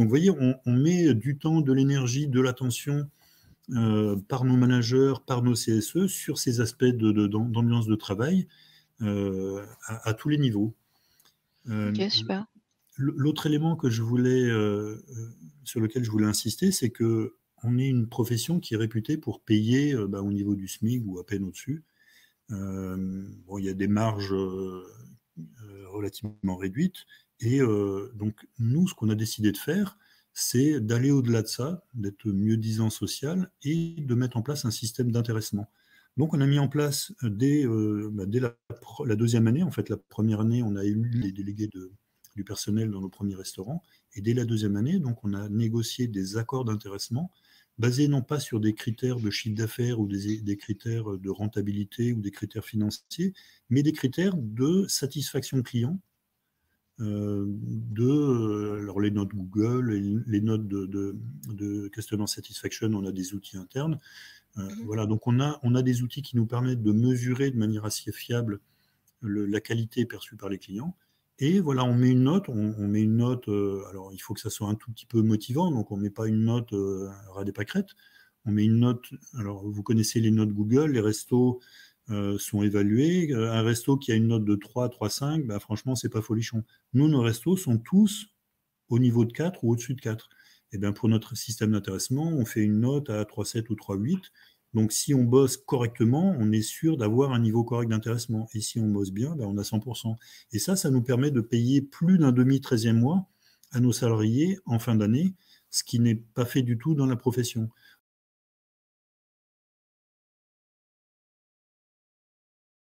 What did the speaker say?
Donc, vous voyez, on met du temps, de l'énergie, de l'attention par nos managers, par nos CSE, sur ces aspects d'ambiance de travail à tous les niveaux. OK, super. L'autre élément que je voulais, sur lequel je voulais insister, c'est qu'on est une profession qui est réputée pour payer au niveau du SMIC ou à peine au-dessus. Bon, il y a des marges relativement réduites. Et donc, nous, ce qu'on a décidé de faire, c'est d'aller au-delà de ça, d'être mieux-disant social et de mettre en place un système d'intéressement. Donc, on a mis en place dès la deuxième année, en fait, la première année, on a élu les délégués du personnel dans nos premiers restaurants. Et dès la deuxième année, donc, on a négocié des accords d'intéressement basés non pas sur des critères de chiffre d'affaires ou des critères de rentabilité ou des critères financiers, mais des critères de satisfaction client, alors les notes Google, les notes de Customer Satisfaction, on a des outils internes. Voilà, donc on a des outils qui nous permettent de mesurer de manière assez fiable la qualité perçue par les clients. Et voilà, on met une note, on met une note, alors il faut que ça soit un tout petit peu motivant, donc on ne met pas une note ras des pâquerettes, on met une note, alors vous connaissez les notes Google, les restos sont évalués, un resto qui a une note de 3, 3,5, bah, franchement, c'est pas folichon. Nous, nos restos sont tous au niveau de 4 ou au-dessus de 4. Et bien pour notre système d'intéressement, on fait une note à 3,7 ou 3,8. Donc si on bosse correctement, on est sûr d'avoir un niveau correct d'intéressement. Et si on bosse bien, ben, on a 100%. Et ça nous permet de payer plus d'un demi-13e mois à nos salariés en fin d'année, ce qui n'est pas fait du tout dans la profession.